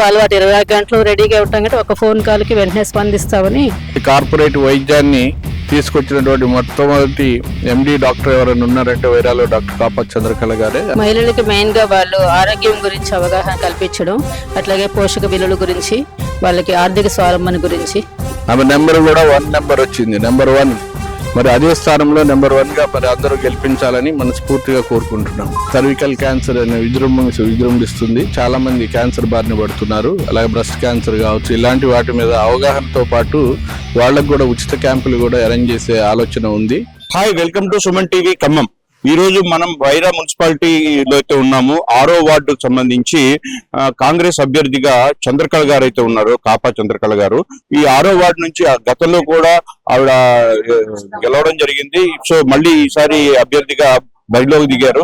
అలవాటు 24 గంటలు రెడీగా ఉంటాం కాబట్టి ఒక ఫోన్ కాల్కి వెంటనే స్పందిస్తామని. కార్పొరేట్ వైద్యాన్ని తీసుకొచ్చినటువంటి మొట్టమొదటి ఎండి డాక్టర్ ఎవరైనా ఉన్నారంటే వైరాలో డాక్టర్ కాపా చంద్రకళ గారే. మహిళలకి మెయిన్ గా వాళ్ళు ఆరోగ్యం గురించి అవగాహన కల్పించడం, అట్లాగే పోషక విలువల గురించి, వాళ్ళకి ఆర్థిక స్వావలంబన గురించి. ఆమె నెంబర్ కూడా 1 నెంబర్ వచ్చింది, నెంబర్ 1. మరి అదే స్థానంలో నెంబర్ 1గా మరి అందరూ గెలిపించాలని మనస్ఫూర్తిగా కోరుకుంటున్నాం. సర్వికల్ క్యాన్సర్ అనే విజృంభిస్తుంది. చాలా మంది క్యాన్సర్ బారిన పడుతున్నారు. అలాగే బ్రెస్ట్ క్యాన్సర్ కావచ్చు, ఇలాంటి వాటి మీద అవగాహనతో పాటు వాళ్ళకు కూడా ఉచిత క్యాంపులు కూడా అరేంజ్ చేసే ఆలోచన ఉంది. Hi, welcome to Suman TV Khammam. ఈ రోజు మనం వైరా మున్సిపాలిటీలో అయితే ఉన్నాము. 6వ వార్డుకు సంబంధించి కాంగ్రెస్ అభ్యర్థిగా చంద్రకళ గారు అయితే ఉన్నారు, కాపా చంద్రకళ గారు. ఈ 6వ వార్డు నుంచి గతంలో కూడా ఆవిడ గెలవడం జరిగింది. సో మళ్ళీ ఈసారి అభ్యర్థిగా బరిలోకి దిగారు.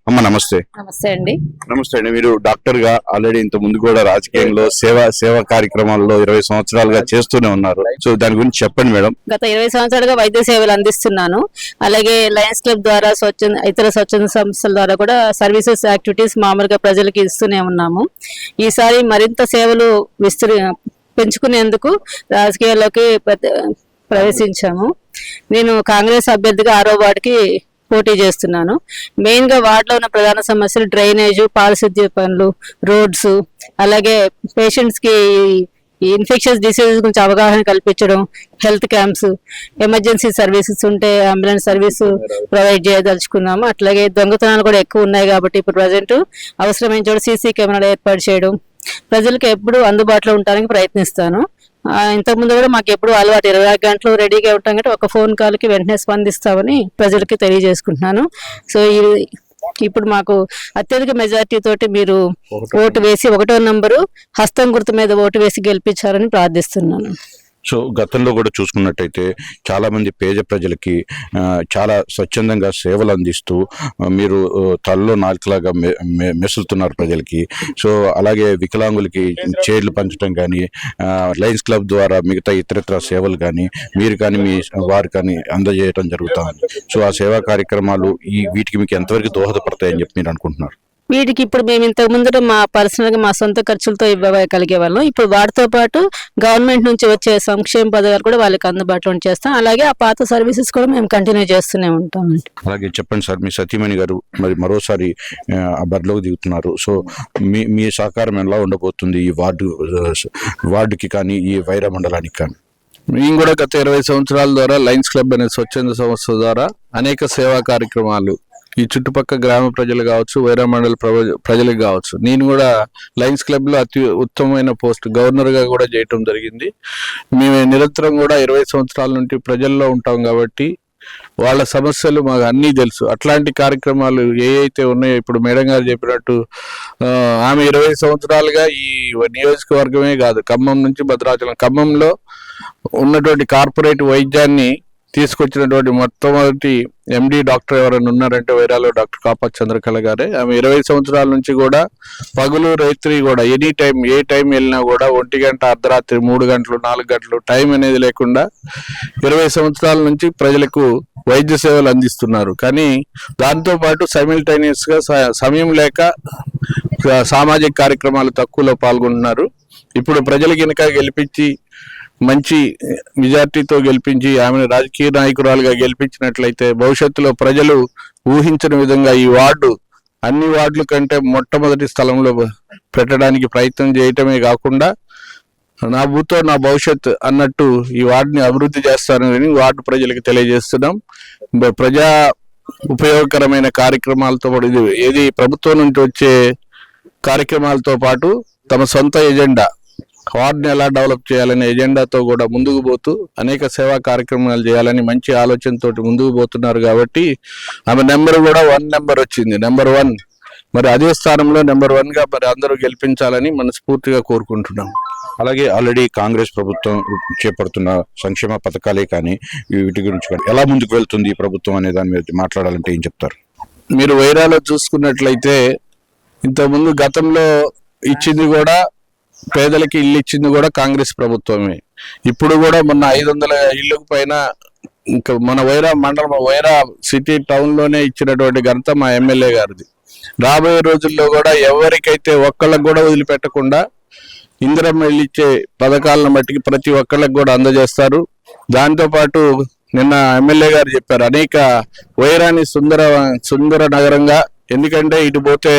అమ్మ నమస్తే. నమస్తే అండి. నమస్తే అండి. మీరు డాక్టర్ గా ఆల్రెడీ ఇంత ముందు కూడా రాజకీయంలో సేవా కార్యక్రమాల్లో 20 సంవత్సరాలుగా చేస్తూనే ఉన్నారు. సో దాని గురించి చెప్పండి మేడం. గత 20 సంవత్సరాలుగా వైద్య సేవలు అందిస్తున్నాను. అలాగే లయన్స్ క్లబ్ ద్వారా ఇతర స్వచ్ఛంద సంస్థల ద్వారా కూడా సర్వీసెస్ యాక్టివిటీస్ మామూలుగా ప్రజలకి ఇస్తూనే ఉన్నాము. ఈసారి మరింత సేవలు పెంచుకునేందుకు రాజకీయాల్లోకి ప్రవేశించాము. నేను కాంగ్రెస్ అభ్యర్థిగా 6వ వార్డుకి పోటీ చేస్తున్నాను. మెయిన్ గా వార్డులో ఉన్న ప్రధాన సమస్యలు డ్రైనేజ్, పారిశుద్ధ్య పనులు, రోడ్స్, అలాగే పేషెంట్స్ కి ఇన్ఫెక్షన్స్ డిసీజెస్ గురించి అవగాహన కల్పించడం, హెల్త్ క్యాంప్స్, ఎమర్జెన్సీ సర్వీసెస్ ఉంటే అంబులెన్స్ సర్వీస్ ప్రొవైడ్ చేయదలుచుకున్నాము. అట్లాగే దొంగతనాలు కూడా ఎక్కువ ఉన్నాయి కాబట్టి ఇప్పుడు ప్రజెంట్ అవసరమైన చోట సీసీ కెమెరాలు ఏర్పాటు చేయడం, ప్రజలకు ఎప్పుడు అందుబాటులో ఉండడానికి ప్రయత్నిస్తాను. ఇంతకుముందు కూడా మాకు ఎప్పుడు అలవాటు 24 గంటలు రెడీగా ఉంటాం కాబట్టి ఒక ఫోన్ కాల్కి వెంటనే స్పందిస్తామని ప్రజలకి తెలియజేసుకుంటున్నాను. సో ఇప్పుడు మాకు అత్యధిక మెజార్టీ తోటి మీరు ఓటు వేసి 1వ నంబరు హస్తం గుర్తు మీద ఓటు వేసి గెలిపించాలని ప్రార్థిస్తున్నాను. సో గతంలో కూడా చూసుకున్నట్టయితే చాలా మంది పేద ప్రజలకి చాలా స్వచ్ఛందంగా సేవలు అందిస్తూ మీరు తలలో నాలుకలాగా మెసులుతున్నారు ప్రజలకి. సో అలాగే వికలాంగులకి చైర్లు పంచడం కానీ, లయన్స్ క్లబ్ ద్వారా మిగతా ఇతరత్ర సేవలు కానీ మీరు కానీ మీ వారు కానీ అందజేయడం జరుగుతుంది. సో ఆ సేవా కార్యక్రమాలు వీటికి మీకు ఎంతవరకు దోహదపడతాయని చెప్పి మీరు అనుకుంటున్నారు? వీటికి ఇప్పుడు మేము ఇంతకు ముందు మా పర్సనల్ గా మా సొంత ఖర్చులతో ఇవ్వగలిగే వాళ్ళం. ఇప్పుడు వాటితో పాటు గవర్నమెంట్ నుంచి వచ్చే సంక్షేమ పథకాలు కూడా వాళ్ళకి అందుబాటులో చేస్తాం. అలాగే ఆ పాత సర్వీసెస్ కూడా మేము కంటిన్యూ చేస్తూనే ఉంటాం. అలాగే చెప్పండి సార్, మీ సతీమణి గారు మరి మరోసారి బరిలోకి దిగుతున్నారు. సో మీ సహకారం ఎలా ఉండబోతుంది ఈ వార్డుకి కానీ ఈ వైరా మండలానికి కానీ? మేము కూడా గత 20 సంవత్సరాల ద్వారా లయన్స్ క్లబ్ అనే స్వచ్ఛంద సంస్థ ద్వారా అనేక సేవా కార్యక్రమాలు ఈ చుట్టుపక్కల గ్రామ ప్రజలు కావచ్చు, వైరా మండల ప్రజలకు కావచ్చు, నేను కూడా లయన్స్ క్లబ్ లో అతి ఉత్తమమైన పోస్ట్ గవర్నర్ గా కూడా చేయటం జరిగింది. మేము నిరంతరం కూడా 20 సంవత్సరాల నుండి ప్రజల్లో ఉంటాం కాబట్టి వాళ్ళ సమస్యలు మాకు అన్నీ తెలుసు. అట్లాంటి కార్యక్రమాలు అయితే ఉన్నాయో ఇప్పుడు మేడం గారు చెప్పినట్టు ఆమె 20 సంవత్సరాలుగా ఈ నియోజకవర్గమే కాదు, ఖమ్మం నుంచి భద్రాచలం, ఖమ్మంలో ఉన్నటువంటి కార్పొరేట్ వైద్యాన్ని తీసుకొచ్చినటువంటి మొట్టమొదటి ఎండి డాక్టర్ ఎవరైనా ఉన్నారంటే వైరాలో డాక్టర్ కాపా చంద్రకళ గారే. ఆమె 20 సంవత్సరాల నుంచి కూడా పగులు రాత్రి కూడా ఎనీ టైం ఏ టైం వెళ్ళినా కూడా 1 గంట, అర్ధరాత్రి 3 గంటలు 4 గంటలు టైం అనేది లేకుండా 20 సంవత్సరాల నుంచి ప్రజలకు వైద్య సేవలు అందిస్తున్నారు. కానీ దాంతో పాటు సైమిల్టైనియస్ గా సమయం లేక సామాజిక కార్యక్రమాలు తక్కువలో పాల్గొంటున్నారు. ఇప్పుడు ప్రజలకి కనుక గెలిపించి మంచి మెజార్టీతో గెలిపించి ఆమెను రాజకీయ నాయకురాలుగా గెలిపించినట్లయితే భవిష్యత్తులో ప్రజలు ఊహించిన విధంగా ఈ వార్డు అన్ని వార్డుల కంటే మొట్టమొదటి స్థలంలో పెట్టడానికి ప్రయత్నం చేయటమే కాకుండా నా భూతో నా భవిష్యత్ అన్నట్టు ఈ వార్డుని అభివృద్ధి చేస్తానని వార్డు ప్రజలకు తెలియజేస్తున్నాం. ప్రజా ఉపయోగకరమైన కార్యక్రమాలతో పాటు ఏది ప్రభుత్వం నుంచి వచ్చే కార్యక్రమాలతో పాటు తమ సొంత ఎజెండా వార్డుని ఎలా డెవలప్ చేయాలనే ఎజెండాతో కూడా ముందుకు పోతూ అనేక సేవా కార్యక్రమాలు చేయాలని మంచి ఆలోచనతో ముందుకు పోతున్నారు. కాబట్టి ఆమె నెంబర్ కూడా 1 నెంబర్ వచ్చింది, నెంబర్ 1. మరి అదే స్థానంలో నెంబర్ 1గా మరి అందరూ గెలిపించాలని మనస్ఫూర్తిగా కోరుకుంటున్నాం. అలాగే ఆల్రెడీ కాంగ్రెస్ ప్రభుత్వం చేపడుతున్న సంక్షేమ పథకాలే కానీ వీటి గురించి కానీ ఎలా ముందుకు వెళ్తుంది ఈ ప్రభుత్వం అనే దాని మీద మాట్లాడాలంటే ఏం చెప్తారు? మీరు వైరాలో చూసుకున్నట్లయితే ఇంతకుముందు గతంలో ఇచ్చింది కూడా పేదలకి ఇల్లు ఇచ్చింది కూడా కాంగ్రెస్ ప్రభుత్వమే. ఇప్పుడు కూడా మొన్న 500 ఇళ్ళకు పైన ఇంకా మన వైరా మండలం వైరా సిటీ టౌన్ లోనే ఇచ్చినటువంటి ఘనత మా ఎమ్మెల్యే గారిది. రాబోయే రోజుల్లో కూడా ఎవరికైతే ఒక్కళ్ళకు కూడా వదిలిపెట్టకుండా ఇందిరమ్మ ఇల్లు ఇచ్చే పథకాలను బట్టి ప్రతి ఒక్కళ్ళకి కూడా అందజేస్తారు. దాంతోపాటు నిన్న ఎమ్మెల్యే గారు చెప్పారు, అనేక వైరాని సుందర నగరంగా, ఎందుకంటే ఇటు పోతే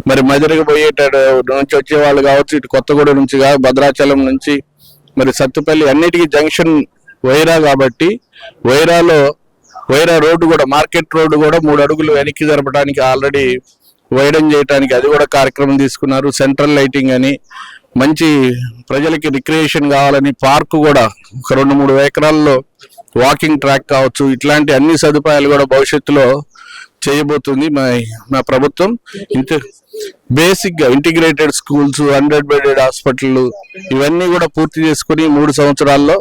మరి మధురకు పోయేటడు నుంచి వచ్చే వాళ్ళు కావచ్చు, ఇటు కొత్తగూడెం నుంచి భద్రాచలం నుంచి మరి సత్తుపల్లి అన్నిటికీ జంక్షన్ వైరా కాబట్టి వైరా రోడ్డు కూడా, మార్కెట్ రోడ్డు కూడా 3 అడుగులు వెనక్కి జరపడానికి ఆల్రెడీ వైడన్ చేయడానికి అది కూడా కార్యక్రమం తీసుకున్నారు. సెంట్రల్ లైటింగ్ అని, మంచి ప్రజలకి రిక్రియేషన్ కావాలని పార్కు కూడా ఒక 2-3 ఎకరాల్లో వాకింగ్ ట్రాక్ కావచ్చు, ఇట్లాంటి అన్ని సదుపాయాలు కూడా భవిష్యత్తులో చేయబోతుంది మా ప్రభుత్వం. బేసిక్ గా ఇంటిగ్రేటెడ్ స్కూల్స్, 100 బెడెడ్ హాస్పిటల్ ఇవన్నీ కూడా పూర్తి చేసుకుని 3 సంవత్సరాల్లో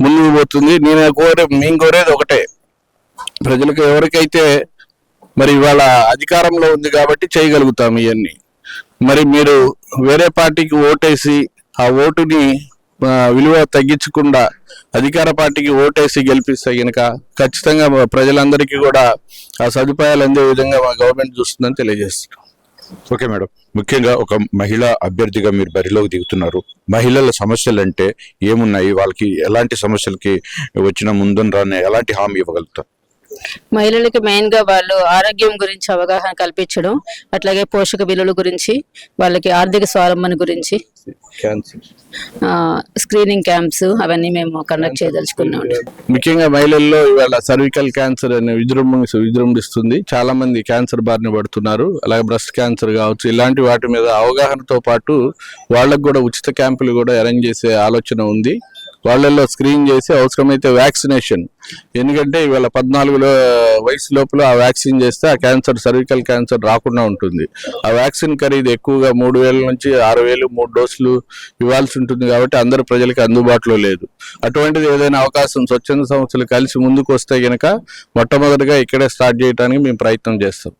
ముందుకు పోతుంది. మేము కోరేది ఒకటే, ప్రజలకు ఎవరికైతే మరి ఇవాళ అధికారంలో ఉంది కాబట్టి చేయగలుగుతాం ఇవన్నీ. మరి మీరు వేరే పార్టీకి ఓటేసి ఆ ఓటుని విలువ తగ్గించకుండా అధికార పార్టీకి ఓటేసి గెలిపిస్తే కనుక ఖచ్చితంగా ప్రజలందరికీ కూడా ఆ సదుపాయాలు అందే విధంగా మా గవర్నమెంట్ చూస్తుందని తెలియజేస్తున్నాం. ఓకే మేడం, ముఖ్యంగా ఒక మహిళా అభ్యర్థిగా మీరు బరిలోకి దిగుతున్నారు. మహిళల సమస్యలు అంటే ఏమున్నాయి, వాళ్ళకి ఎలాంటి సమస్యలకి వచ్చిన ముందున ఎలాంటి హామీ ఇవ్వగలుగుతారు? మహిళలకి మెయిన్ గా వాళ్ళు ఆరోగ్యం గురించి అవగాహన కల్పించడం, అట్లాగే పోషక విలువల గురించి, వాళ్ళకి ఆర్థిక స్వావలంబన గురించి స్క్రీనింగ్ క్యాంప్స్ అవన్నీ మేము కండక్ట్ చేయదలుచుకున్నాం. ముఖ్యంగా మహిళల్లో ఇవాళ సర్వికల్ క్యాన్సర్ అనే విజృంభిస్తుంది. చాలా మంది క్యాన్సర్ బారిన పడుతున్నారు. అలాగే బ్రెస్ట్ క్యాన్సర్ కావచ్చు, ఇలాంటి వాటి మీద అవగాహనతో పాటు వాళ్ళకు కూడా ఉచిత క్యాంపులు కూడా అరేంజ్ చేసే ఆలోచన ఉంది. వాళ్ళల్లో స్క్రీన్ చేసి అవసరమైతే వ్యాక్సినేషన్, ఎందుకంటే ఇవాళ 14 వయసు లోపల ఆ వ్యాక్సిన్ చేస్తే ఆ క్యాన్సర్, సర్వికల్ క్యాన్సర్ రాకుండా ఉంటుంది. ఆ వ్యాక్సిన్ ఖరీదు ఎక్కువగా 3,000 నుంచి 6,000 3 డోసులు ఇవ్వాల్సి ఉంటుంది కాబట్టి అందరు ప్రజలకి అందుబాటులో లేదు. అటువంటిది ఏదైనా అవకాశం స్వచ్ఛంద సంస్థలు కలిసి ముందుకు వస్తే గనక మొట్టమొదటిగా ఇక్కడే స్టార్ట్ చేయడానికి మేము ప్రయత్నం చేస్తాం.